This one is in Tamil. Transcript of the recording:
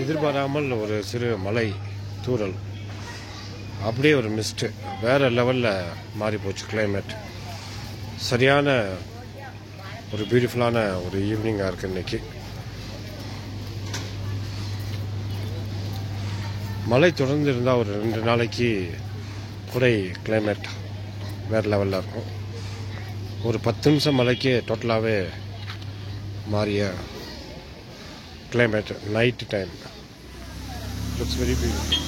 எதிர்பாராமல் ஒரு சிறு மலை தூறல், அப்படியே ஒரு மிஸ்ட், வேற லெவலில் மாறி போச்சு கிளைமேட். சரியான ஒரு பியூட்டிஃபுல்லான ஒரு ஈவினிங்காக இருக்குது இன்னைக்கு. மழை தொடர்ந்து இருந்தால் ஒரு 2 நாளைக்கு குடை கிளைமேட் வேறு லெவலில் இருக்கும். ஒரு 10 நிமிஷம் மழைக்கு டோட்டலாகவே மாறிய climate. Night time looks very beautiful.